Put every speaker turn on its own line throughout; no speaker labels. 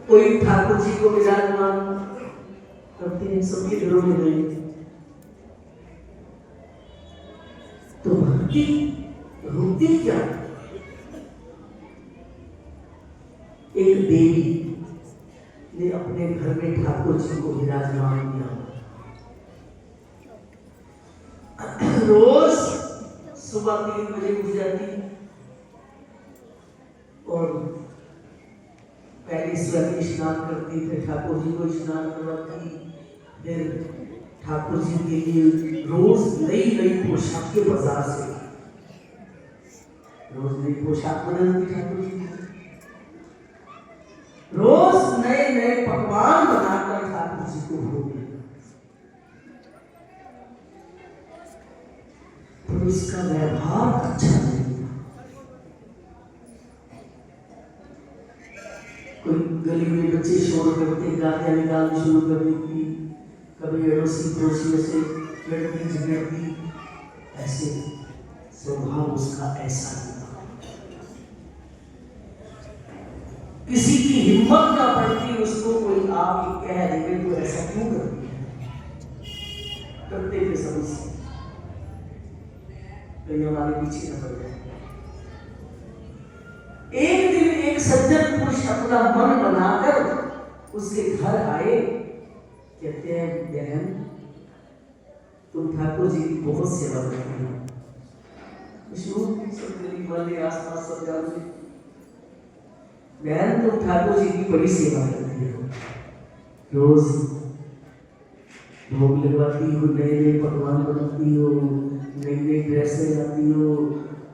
कोई ठाकुर जी को विराजमान करते हैं, सबके घरों में गए तो भक्ति होती क्या? एक देवी ने अपने घर में ठाकुर जी को विराजमान किया। रोज सुबह 3 बजे उठ जाती और पहले स्वयं स्नान करती, फिर ठाकुर जी को स्नान करवाती, फिर ठाकुर जी के लिए रोज नई नई पोशाक के बाजार से रोज नई पोशाक बनाती ठाकुर जी, रोज नए नए पकवान बनाकर ठाकुर जी को भोग देती। पर उसका व्यवहार अच्छा नहीं था। कोई गली में बच्चे शोर करते, गालियां निकालनी शुरू कर देती, कभी अड़ोसी पड़ोसियों से लड़ती झगड़ती, ऐसे स्वभाव उसका ऐसा नहीं था। किसी की हिम्मत ना पड़ती उसको कोई आके कह देवे तो ऐसा क्यों करती है, करते थे सब से कहीं हमारे पीछे न पड़ जाए। एक दिन एक सज्जन पुरुष अपना मन बनाकर उसके घर आए, कहते हैं बहन तुम ठाकुर जी की बहुत सेवा करती हो। वाले आसपास सब जानते, बहन तुम ठाकुर जी की बड़ी सेवा करती हो, रोज भोग लगवाती हो, नए नए पकवान बनाती हो, नई नई ड्रेसें लाती हो,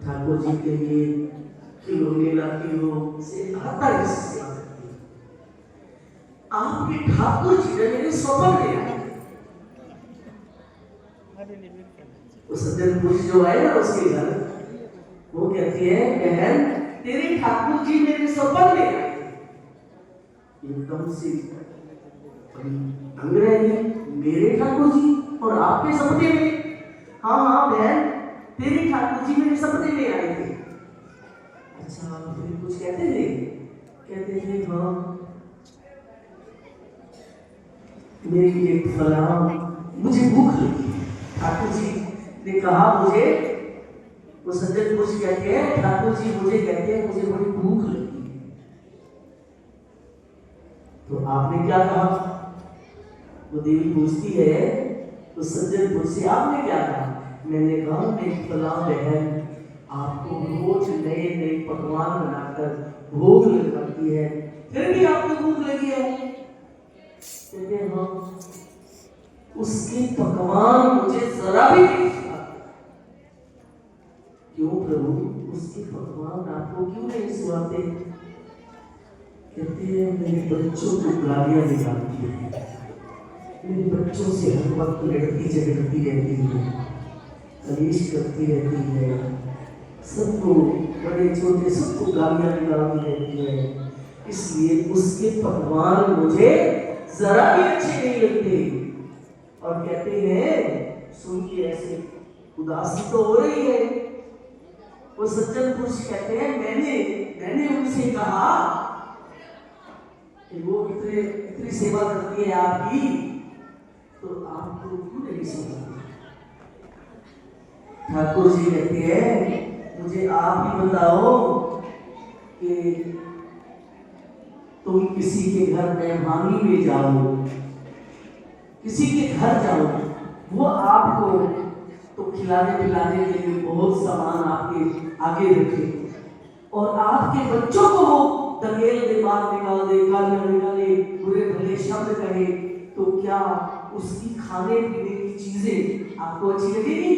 ठाकुर जी के लिए खिलौने लाती हो, से आता है सेवा करती हो। आपके ठाकुर जी ने मेरे स्वप्न में आए, वो सज्जन पुरुष जो आए ना उसके घर, वो कहती है बहन तेरे ठाकुर जी मेरे स्वप्न में आए। एकदम से अंग्रेजी मेरे ठाकुर जी और आपके सपने में? हाँ हाँ बहन तेरे ठाकुर जी मेरे सपने में आए थे। अच्छा फिर कुछ कहते थे? कहते थे हाँ मेरी एक फलां मुझे भूख लगी। ठाकुर जी ने कहा मुझे, वो सज्जन पुरुष कहते हैं ठाकुर जी मुझे कहते हैं मुझे बड़ी भूख लगी है। तो आपने क्या कहा? वो देवी पूछती है तो सज्जन पुरुष से आपने क्या कहा? मैंने कहा मेरी फलां बहन आपको रोज नए नए पकवान बनाकर भोग लगाती है, फिर भी आपको भूख लगी है। कहते हाँ उसके पकवान मुझे जरा भी नहीं सुहाते। क्यों प्रभु उसके पकवान आपको क्यों नहीं सुहाते? कहते हैं मेरे बच्चों को गालियां निकालती है, मेरे बच्चों से हर वक्त लड़ती झगड़ती रहती है, कलेश करती रहती है, सबको बड़े छोटे सबको गालियां निकालती रहती है, इसलिए उसके पकवान मुझे जरा भी अच्छे नहीं लगते। और कहते हैं सुन के ऐसे उदासी तो हो रही है। वो सज्जन पुरुष कहते हैं मैंने उनसे कहा कि वो इतनी सेवा करती है आपकी, तो आपको क्यों नहीं सुनते? ठाकुर जी कहते हैं मुझे आप ही बताओ कि तुम किसी के घर मेहमानी में जाओ, किसी के घर जाओ, वो आपको तो खिलाने पिलाने के लिए बहुत सामान आपके आगे रखे और आपके बच्चों को वो धकेल दे, बाहर निकाल दे, गालियां निकाले, बुरे भले शब्द कहे, तो क्या उसकी खाने पीने की चीजें आपको अच्छी लगेगी?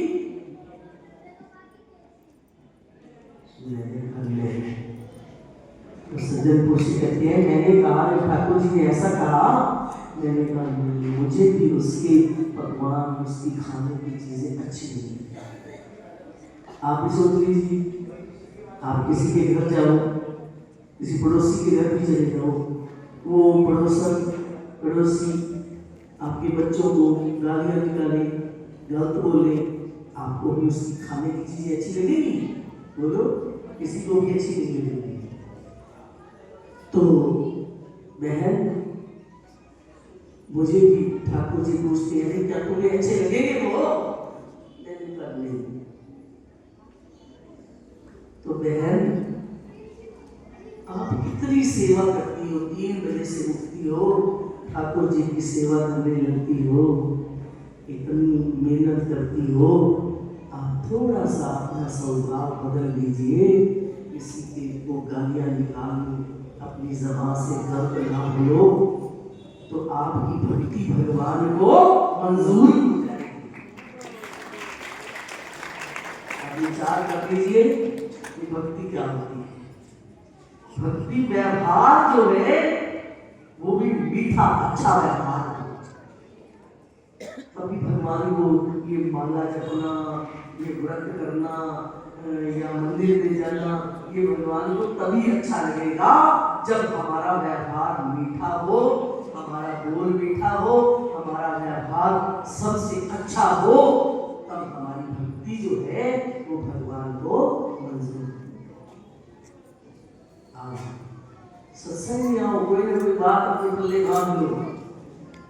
तो सज्जन पुरुष कहते हैं मैंने कहा ठाकुर जी ने ऐसा कहा, मैंने कहा मुझे भी उसके पकवान उसकी खाने की चीजें अच्छी नहीं लगती। आप भी सोच लीजिए, आप किसी के घर जाओ, किसी पड़ोसी के घर भी चले जाओ, वो पड़ोसी आपके बच्चों को गालियां निकाले, गलत बोले, आपको भी उसकी खाने की चीजें अच्छी लगेगी? बोलो किसी को भी अच्छी नहीं लगेगी। तो बहन मुझे भी ठाकुर जी पूछते हैं क्या तुम्हें अच्छे लगेंगे वो? मैंने कहा नहीं। तो बहन आप इतनी सेवा करती हो, 3 बजे से उठती हो, ठाकुर जी की सेवा करने लगती हो, इतनी मेहनत करती हो, आप थोड़ा सा अपना स्वभाव बदल लीजिए। किसी के को गालियां निकालनी अपनी जबान से गर्व ना बोलो तो आपकी भक्ति भगवान को मंजूर हो जाएगी। आप विचार कर लीजिए कि भक्ति क्या होती है। भक्ति व्यवहार जो है वो भी मीठा अच्छा व्यवहार है। कभी भगवान को ये माला जपना, ये व्रत करना या मंदिर में जाना, ये भगवान को तभी अच्छा लगेगा जब हमारा व्यवहार मीठा हो, हमारा बोल मीठा हो, हमारा व्यवहार सबसे अच्छा हो, तब हमारी भक्ति जो है वो भगवान को मंजूर है। सत्संग में आओ, कोई ना कोई बात अपने पल्ले बांध लो।